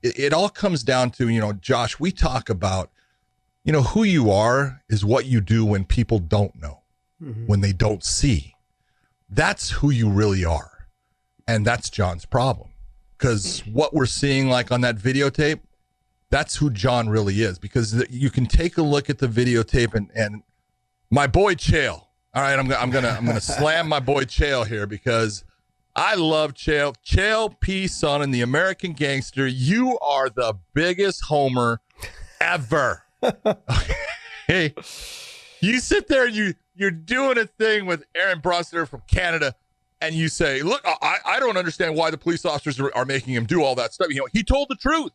it all comes down to, Josh, we talk about, who you are is what you do when people don't know, when they don't see. That's who you really are. And that's Jon's problem. Because what we're seeing like on that videotape, that's who Jon really is. Because you can take a look at the videotape and my boy Chael. All right, I'm gonna slam my boy Chael here because I love Chael. Chael P. Son and the American Gangster. You are the biggest homer ever. Hey, you sit there and you're doing a thing with Aaron Bronsner from Canada, and you say, look, I don't understand why the police officers are making him do all that stuff. He told the truth.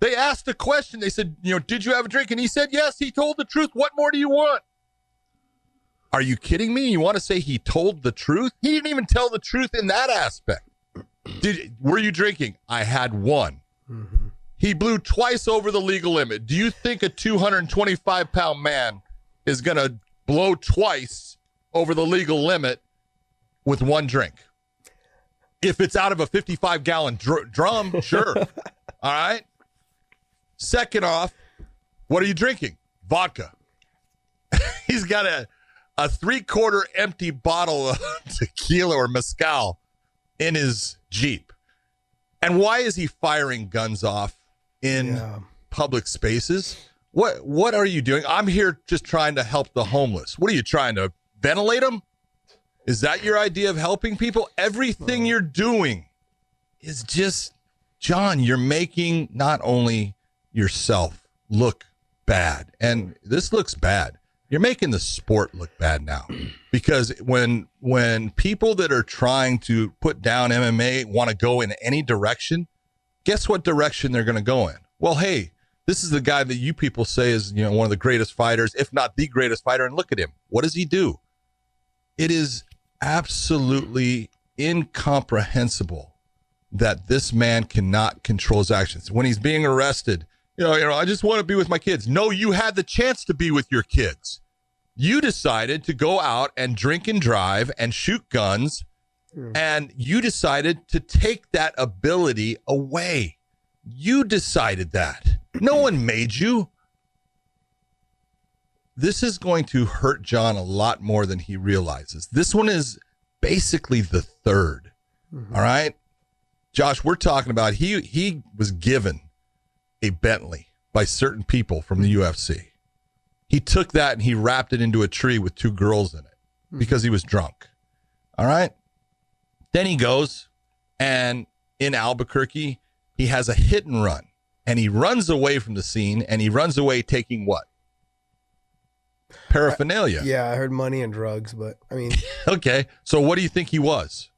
They asked a question. They said, did you have a drink? And he said, yes, he told the truth. What more do you want? Are you kidding me? You want to say he told the truth? He didn't even tell the truth in that aspect. Were you drinking? I had one. Mm-hmm. He blew twice over the legal limit. Do you think a 225-pound man is going to blow twice over the legal limit with one drink? If it's out of a 55-gallon drum, sure. All right. Second off, what are you drinking? Vodka. He's got a 3/4 empty bottle of tequila or mezcal in his Jeep. And why is he firing guns off in public spaces? What are you doing? I'm here just trying to help the homeless. What are you trying to ventilate them? Is that your idea of helping people? Everything you're doing is just, Jon, you're making not only yourself look bad, and this looks bad. You're making the sport look bad now, because when people that are trying to put down MMA want to go in any direction, guess what direction they're going to go in? Well, hey, this is the guy that you people say is, one of the greatest fighters, if not the greatest fighter. And look at him. What does he do? It is absolutely incomprehensible that this man cannot control his actions. When he's being arrested, I just want to be with my kids. No, you had the chance to be with your kids. You decided to go out and drink and drive and shoot guns, and you decided to take that ability away. You decided that. No one made you. This is going to hurt Jon a lot more than he realizes. This one is basically the third. Mm-hmm. All right? Josh, we're talking about he was given a Bentley by certain people from the UFC. He took that and he wrapped it into a tree with 2 girls in it because he was drunk. All right? Then he goes, and in Albuquerque, he has a hit and run. And he runs away from the scene, and he runs away taking what? Paraphernalia. I heard money and drugs, but I mean. Okay, so what do you think he was?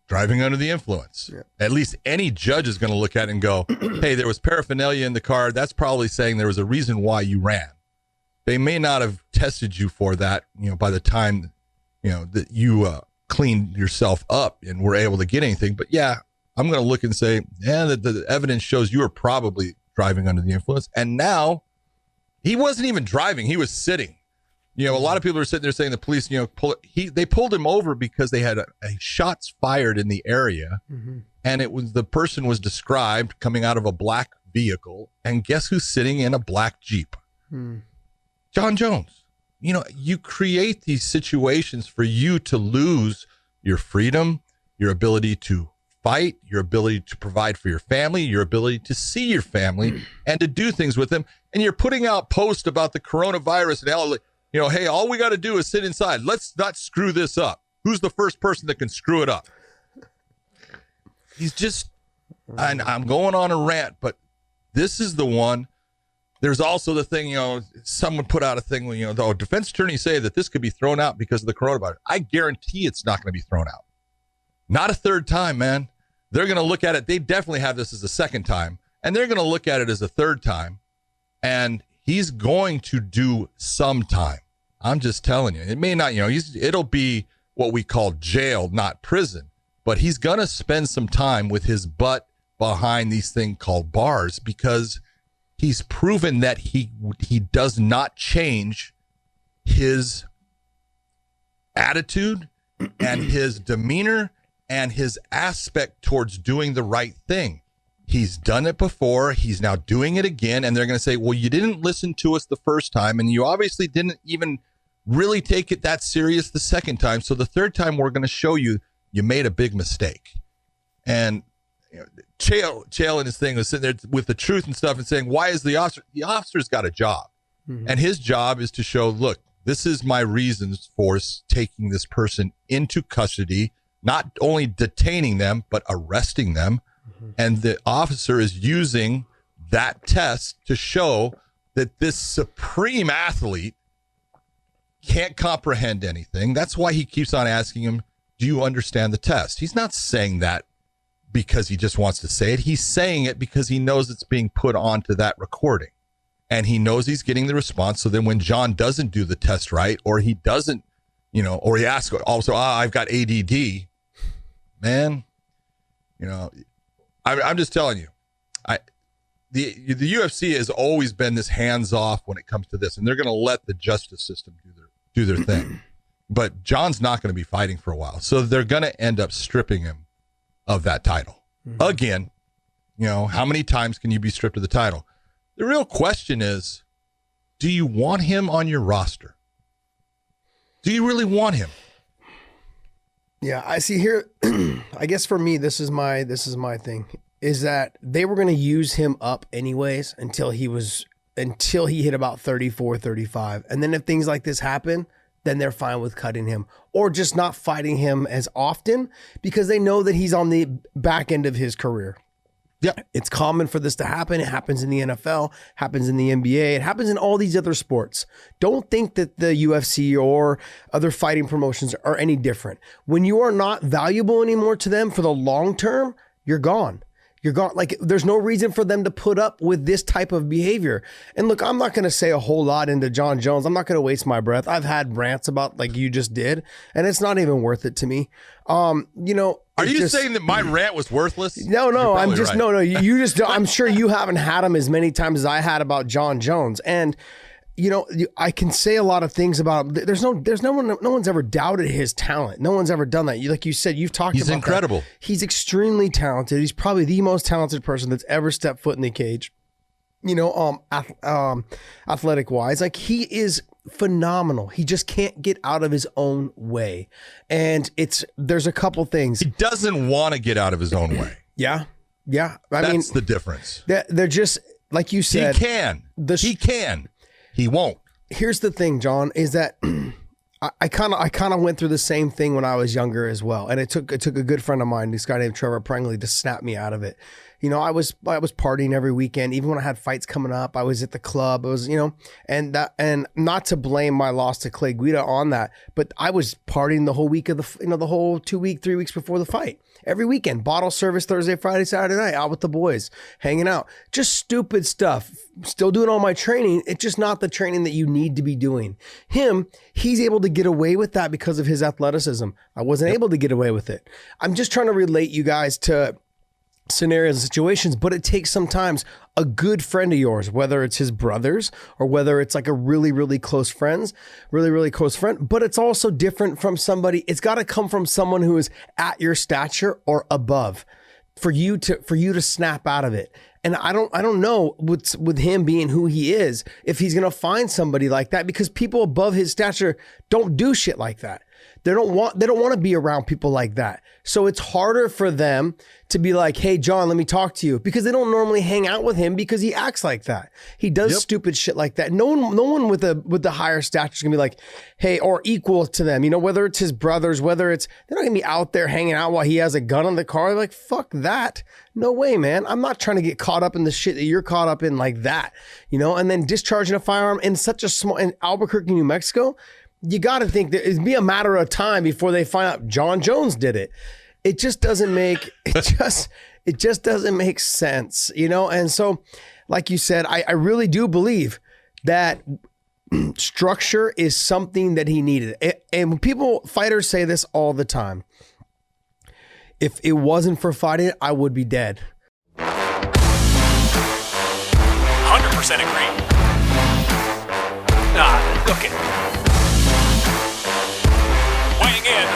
Driving under the influence. Yeah. At least any judge is going to look at it and go, hey, there was paraphernalia in the car. That's probably saying there was a reason why you ran. They may not have tested you for that, by the time, that you cleaned yourself up and were able to get anything. But I'm going to look and say, the evidence shows you were probably driving under the influence. And now he wasn't even driving. He was sitting. A lot of people are sitting there saying the police, they pulled him over because they had a shots fired in the area. Mm-hmm. And the person was described coming out of a black vehicle. And guess who's sitting in a black Jeep? Jon Jones. You create these situations for you to lose your freedom, your ability to fight, your ability to provide for your family, your ability to see your family and to do things with them. And you're putting out posts about the coronavirus and hey, all we got to do is sit inside. Let's not screw this up. Who's the first person that can screw it up? He's just, and I'm going on a rant, but this is the one. There's also the thing, someone put out a thing, the defense attorneys say that this could be thrown out because of the coronavirus. I guarantee it's not going to be thrown out. Not a third time, man. They're going to look at it. They definitely have this as a second time, and they're going to look at it as a third time, and he's going to do some time. I'm just telling you. It may not, it'll be what we call jail, not prison, but he's going to spend some time with his butt behind these things called bars because he's proven that he does not change his attitude and his demeanor and his aspect towards doing the right thing. He's done it before. He's now doing it again. And they're going to say, well, you didn't listen to us the first time. And you obviously didn't even really take it that serious the second time. So the third time, we're going to show you made a big mistake. And Chael in his thing was sitting there with the truth and stuff and saying, why is the officer's got a job. Mm-hmm. And his job is to show, look, this is my reasons for taking this person into custody, not only detaining them, but arresting them. Mm-hmm. And the officer is using that test to show that this supreme athlete can't comprehend anything. That's why he keeps on asking him, do you understand the test? He's not saying that because he just wants to say it. He's saying it because he knows it's being put onto that recording. And he knows he's getting the response. So then when Jon doesn't do the test right, or he doesn't, or he asks also, I've got ADD, man, I'm just telling you, the UFC has always been this hands off when it comes to this, and they're going to let the justice system do their thing. But Jon's not going to be fighting for a while. So they're going to end up stripping him of that title. Mm-hmm. Again, how many times can you be stripped of the title? The real question is, do you want him on your roster? Do you really want him? Yeah, I see here. I guess for me, this is my thing, is that they were going to use him up anyways until he hit about 34, 35. And then if things like this happen, then they're fine with cutting him or just not fighting him as often because they know that he's on the back end of his career. Yeah, it's common for this to happen. It happens in the NFL, happens in the NBA, it happens in all these other sports. Don't think that the UFC or other fighting promotions are any different. When you are not valuable anymore to them for the long term, you're gone. You're gone. Like, there's no reason for them to put up with this type of behavior. And look, I'm not going to say a whole lot into Jon Jones. I'm not going to waste my breath. I've had rants about like you just did, and it's not even worth it to me. Are you saying that my rant was worthless? No, I'm just, right. No, you just, I'm sure you haven't had them as many times as I had about Jon Jones. And, I can say a lot of things about him. No one's ever doubted his talent. No one's ever done that. Like you said, you've talked about He's incredible. That. He's extremely talented. He's probably the most talented person that's ever stepped foot in the cage, athletic wise. Like, he is phenomenal. He just can't get out of his own way. And there's a couple things. He doesn't want to get out of his own way. Yeah. That's the difference. They're just, like you said. He can. He won't. Here's the thing, John, is that I kind of went through the same thing when I was younger as well. And it took a good friend of mine, this guy named Trevor Prangley, to snap me out of it. I was partying every weekend. Even when I had fights coming up, I was at the club. It was, and not to blame my loss to Clay Guida on that, but I was partying the whole week of the whole 3 weeks before the fight. Every weekend, bottle service Thursday, Friday, Saturday night, out with the boys, hanging out, just stupid stuff. Still doing all my training. It's just not the training that you need to be doing. He's able to get away with that because of his athleticism. I wasn't able to get away with it. I'm just trying to relate you guys to scenarios and situations, but it takes sometimes a good friend of yours, whether it's his brothers or whether it's like a really, really close friend, but it's also different from somebody. It's got to come from someone who is at your stature or above for you to snap out of it. And I don't know with him being who he is, if he's going to find somebody like that, because people above his stature don't do shit like that. They don't want to be around people like that. So it's harder for them to be like, hey, Jon, let me talk to you, because they don't normally hang out with him because he acts like that. He does stupid shit like that. No one with the higher stature is gonna be like, hey, or equal to them, whether it's his brothers, whether it's, they're not gonna be out there hanging out while he has a gun in the car. They're like, fuck that. No way, man. I'm not trying to get caught up in the shit that you're caught up in like that, and then discharging a firearm in in Albuquerque, New Mexico. You got to think that it'd be a matter of time before they find out Jon Jones did it. It just doesn't make it just doesn't make sense, And so, like you said, I really do believe that structure is something that he needed. And fighters say this all the time. If it wasn't for fighting, I would be dead. 100% agree. Okay. Weighing in